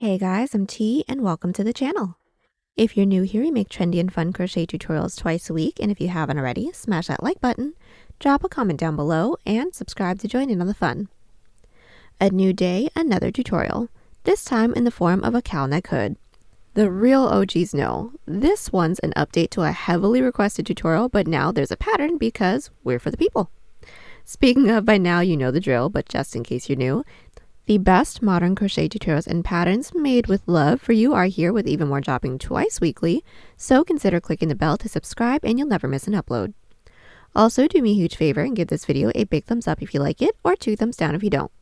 Hey guys, I'm T and welcome to the channel. If you're new here, we make trendy and fun crochet tutorials twice a week, and if you haven't already, smash that like button, drop a comment down below, and subscribe to join in on the fun. A new day, another tutorial, this time in the form of a cowl neck hood. The real OGs know, this one's an update to a heavily requested tutorial, but now there's a pattern because we're for the people. Speaking of, by now you know the drill, but just in case you're new, the best modern crochet tutorials and patterns made with love for you are here with even more dropping twice weekly, so consider clicking the bell to subscribe and you'll never miss an upload. Also, do me a huge favor and give this video a big thumbs up if you like it, or 2 thumbs down if you don't.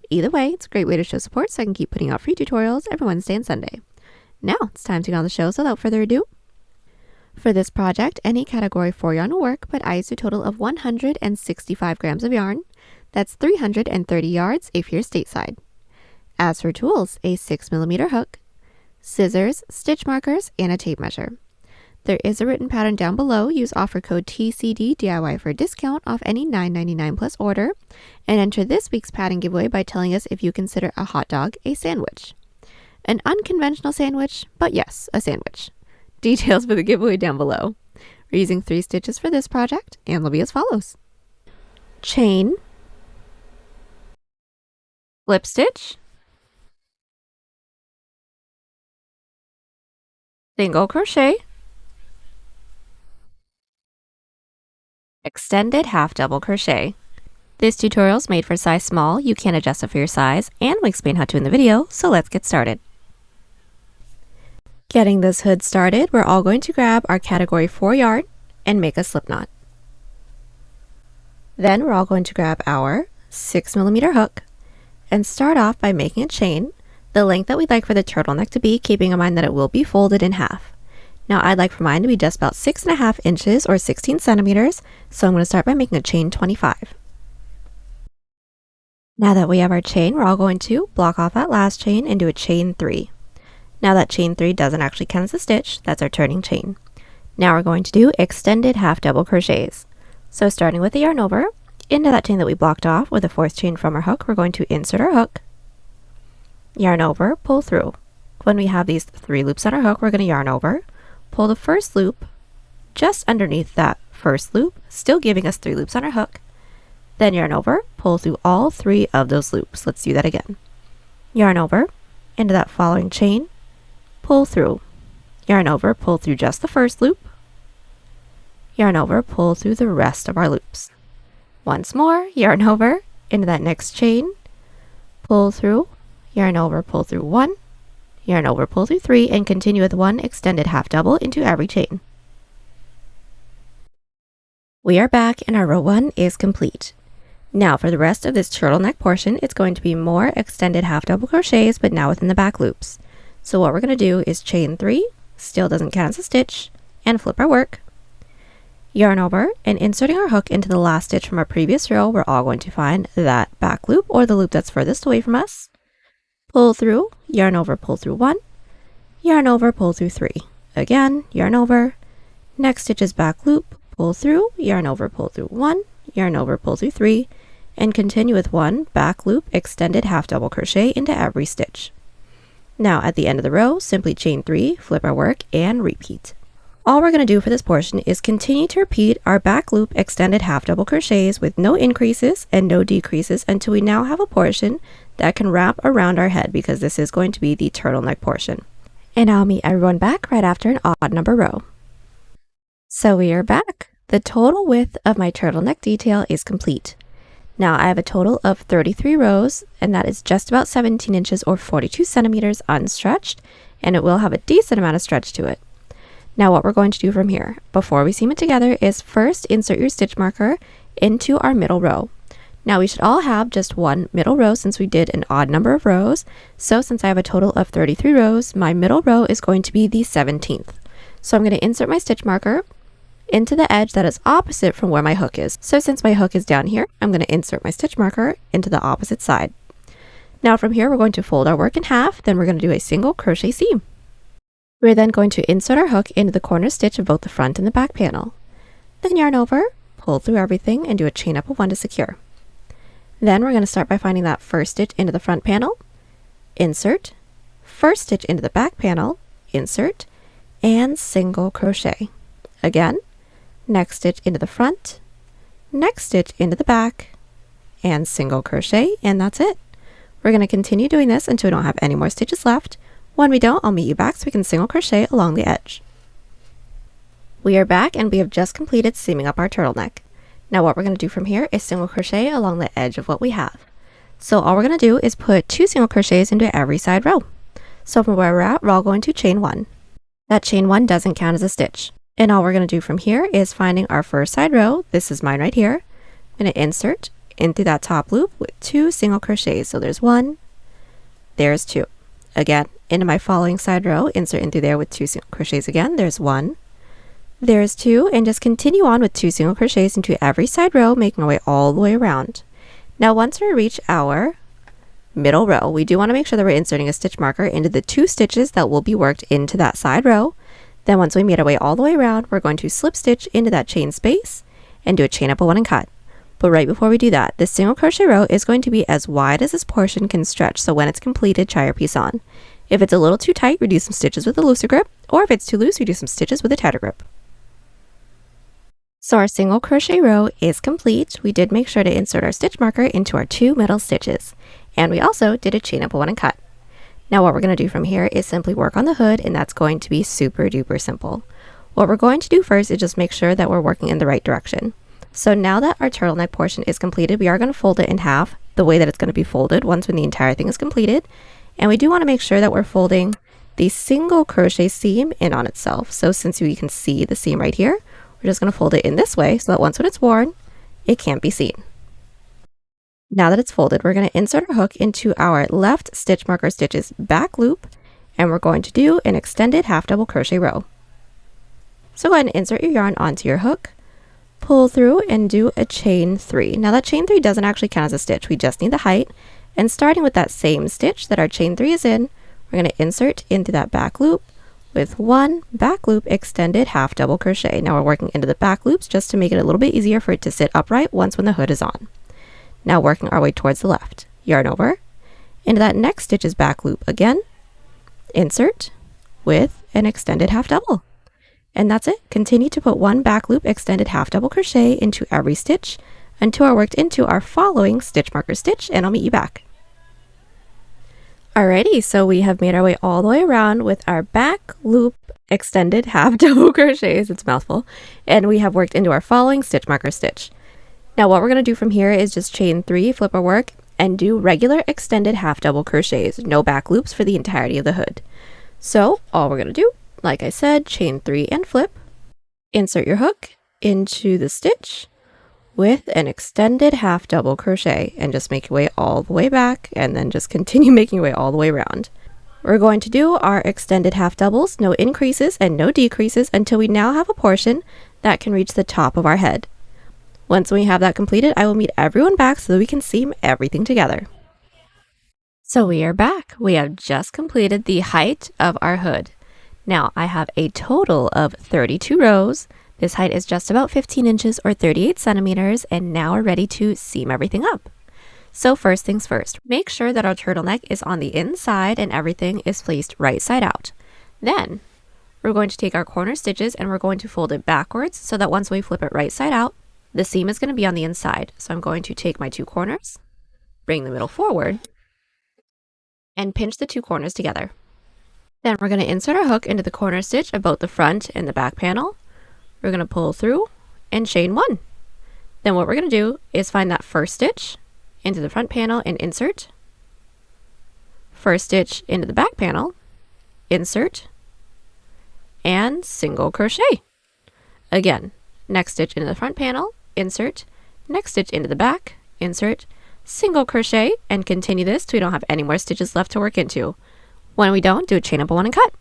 Either way, it's a great way to show support so I can keep putting out free tutorials every Wednesday and Sunday. Now, it's time to get on the show, so without further ado. For this project, any category 4 yarn will work, but I used a total of 165 grams of yarn. That's 330 yards if you're stateside. As for tools, a 6mm hook, scissors, stitch markers, and a tape measure. There is a written pattern down below. Use offer code TCDDIY for a discount off any $9.99 plus order, and enter this week's pattern giveaway by telling us if you consider a hot dog a sandwich. An unconventional sandwich, but yes, a sandwich. Details for the giveaway down below. We're using 3 stitches for this project, and they'll be as follows. Chain, slip stitch, single crochet, extended half double crochet. This tutorial is made for size small. You can adjust it for your size, and we'll explain how to in the video, so let's get started. Getting this hood started, we're all going to grab our category 4 yarn and make a slip knot. Then we're all going to grab our 6mm hook and start off by making a chain the length that we'd like for the turtleneck to be, keeping in mind that it will be folded in half. Now I'd like for mine to be just about 6.5 inches or 16 centimeters, so I'm going to start by making a chain 25. Now that we have our chain, we're all going to block off that last chain and do a chain 3. Now that chain 3 doesn't actually count as a stitch, that's our turning chain. Now we're going to do extended half double crochets. So starting with the yarn over, into that chain that we blocked off with the 4th chain from our hook, we're going to insert our hook, yarn over, pull through. When we have these 3 loops on our hook, we're going to yarn over, pull the first loop just underneath that first loop, still giving us 3 loops on our hook, then yarn over, pull through all 3 of those loops. Let's do that again. Yarn over, into that following chain, pull through, yarn over, pull through just the first loop, yarn over, pull through the rest of our loops. Once more, yarn over, into that next chain, pull through, yarn over, pull through 1, yarn over, pull through 3, and continue with 1 extended half double into every chain. We are back and our row 1 is complete. Now for the rest of this turtleneck portion, it's going to be more extended half double crochets, but now within the back loops. So what we're going to do is chain 3, still doesn't count as a stitch, and flip our work, yarn over, and inserting our hook into the last stitch from our previous row, we're all going to find that back loop or the loop that's furthest away from us, pull through, yarn over, pull through 1, yarn over, pull through 3. Again, yarn over, next stitch is back loop, pull through, yarn over, pull through 1, yarn over, pull through 3, and continue with 1 back loop extended half double crochet into every stitch. Now at the end of the row, simply chain 3, flip our work, and repeat. All we're going to do for this portion is continue to repeat our back loop extended half double crochets with no increases and no decreases until we now have a portion that can wrap around our head, because this is going to be the turtleneck portion. And I'll meet everyone back right after an odd number row. So we are back. The total width of my turtleneck detail is complete. Now I have a total of 33 rows, and that is just about 17 inches or 42 centimeters unstretched, and it will have a decent amount of stretch to it. Now what we're going to do from here, before we seam it together, is first insert your stitch marker into our middle row. Now we should all have just one middle row since we did an odd number of rows, so since I have a total of 33 rows, my middle row is going to be the 17th. So I'm going to insert my stitch marker into the edge that is opposite from where my hook is. So since my hook is down here, I'm going to insert my stitch marker into the opposite side. Now from here, we're going to fold our work in half, then we're going to do a single crochet seam. We're then going to insert our hook into the corner stitch of both the front and the back panel. Then yarn over, pull through everything, and do a chain up of 1 to secure. Then we're going to start by finding that first stitch into the front panel, insert, first stitch into the back panel, insert, and single crochet. Again, next stitch into the front, next stitch into the back, and single crochet, and that's it. We're going to continue doing this until we don't have any more stitches left. When we don't, I'll meet you back so we can single crochet along the edge. We are back and we have just completed seaming up our turtleneck. Now what we're going to do from here is single crochet along the edge of what we have. So all we're going to do is put 2 single crochets into every side row. So from where we're at, we're all going to chain 1. That chain 1 doesn't count as a stitch. And all we're going to do from here is finding our first side row. This is mine right here. I'm going to insert into that top loop with 2 single crochets. So there's 1, there's 2. Again, into my following side row, insert in through there with 2 single crochets again. There's 1, there's 2, and just continue on with 2 single crochets into every side row, making our way all the way around. Now once we reach our middle row, we do want to make sure that we're inserting a stitch marker into the 2 stitches that will be worked into that side row. Then once we made our way all the way around, we're going to slip stitch into that chain space and do a chain up a 1 and cut. But right before we do that, this single crochet row is going to be as wide as this portion can stretch, so when it's completed, try your piece on. If it's a little too tight, reduce some stitches with a looser grip, or if it's too loose, reduce some stitches with a tighter grip. So our single crochet row is complete. We did make sure to insert our stitch marker into our 2 middle stitches, and we also did a chain up a 1 and cut. Now what we're going to do from here is simply work on the hood, and that's going to be super duper simple. What we're going to do first is just make sure that we're working in the right direction. So now that our turtleneck portion is completed, we are going to fold it in half the way that it's going to be folded once when the entire thing is completed. And we do want to make sure that we're folding the single crochet seam in on itself. So since you can see the seam right here, we're just going to fold it in this way so that once when it's worn, it can't be seen. Now that it's folded, we're going to insert our hook into our left stitch marker stitches back loop, and we're going to do an extended half double crochet row. So go ahead and insert your yarn onto your hook, pull through, and do a chain 3. Now that chain 3 doesn't actually count as a stitch, we just need the height. And starting with that same stitch that our chain 3 is in, we're going to insert into that back loop with 1 back loop extended half double crochet. Now we're working into the back loops just to make it a little bit easier for it to sit upright once when the hood is on. Now working our way towards the left, yarn over, into that next stitch's back loop again, insert with an extended half double. And that's it. Continue to put 1 back loop extended half double crochet into every stitch until we're worked into our following stitch marker stitch, and I'll meet you back. Alrighty, so we have made our way all the way around with our back loop extended half double crochets, it's a mouthful, and we have worked into our following stitch marker stitch. Now what we're going to do from here is just chain 3, flip our work, and do regular extended half double crochets, no back loops for the entirety of the hood. So all we're going to do, like I said, chain 3 and flip, insert your hook into the stitch with an extended half double crochet, and just make your way all the way back, and then just continue making your way all the way around. We're going to do our extended half doubles, no increases and no decreases, until we now have a portion that can reach the top of our head. Once we have that completed, I will meet everyone back so that we can seam everything together. So we are back. We have just completed the height of our hood. Now I have a total of 32 rows. This height is just about 15 inches or 38 centimeters, and now we're ready to seam everything up. So first things first, make sure that our turtleneck is on the inside and everything is placed right side out. Then we're going to take our corner stitches and we're going to fold it backwards so that once we flip it right side out, the seam is going to be on the inside. So I'm going to take my 2 corners, bring the middle forward, and pinch the 2 corners together. Then we're going to insert our hook into the corner stitch of both the front and the back panel. We're going to pull through and chain 1. Then what we're going to do is find that first stitch into the front panel and insert. First stitch into the back panel, insert, and single crochet. Again, next stitch into the front panel, insert, next stitch into the back, insert, single crochet, and continue this till we don't have any more stitches left to work into. When we don't, do a chain up a 1 and cut.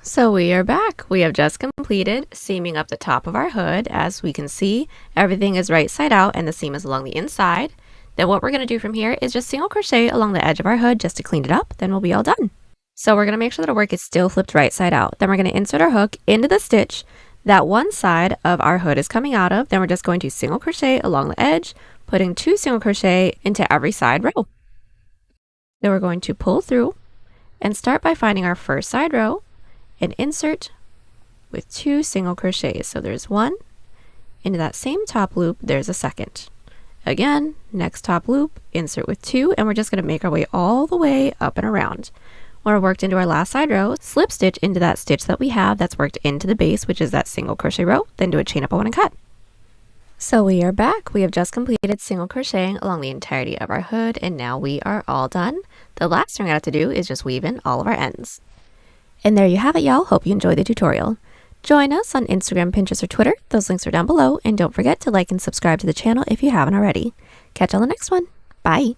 So we are back. We have just completed seaming up the top of our hood. As we can see, everything is right side out and the seam is along the inside. Then what we're going to do from here is just single crochet along the edge of our hood just to clean it up. Then we'll be all done. So we're going to make sure that our work is still flipped right side out. Then we're going to insert our hook into the stitch that one side of our hood is coming out of. Then we're just going to single crochet along the edge, putting 2 single crochet into every side row. Then we're going to pull through And start by finding our first side row and insert with 2 single crochets. So there's 1, into that same top loop there's a second. Again, next top loop, insert with 2, and we're just going to make our way all the way up and around. When we're worked into our last side row, slip stitch into that stitch that we have that's worked into the base, which is that single crochet row, then do a chain up on 1 and cut. So we are back. We have just completed single crocheting along the entirety of our hood, and now we are all done. The last thing I have to do is just weave in all of our ends. And there you have it, y'all. Hope you enjoyed the tutorial. Join us on Instagram, Pinterest, or Twitter. Those links are down below, and don't forget to like and subscribe to the channel if you haven't already. Catch you on the next one. Bye!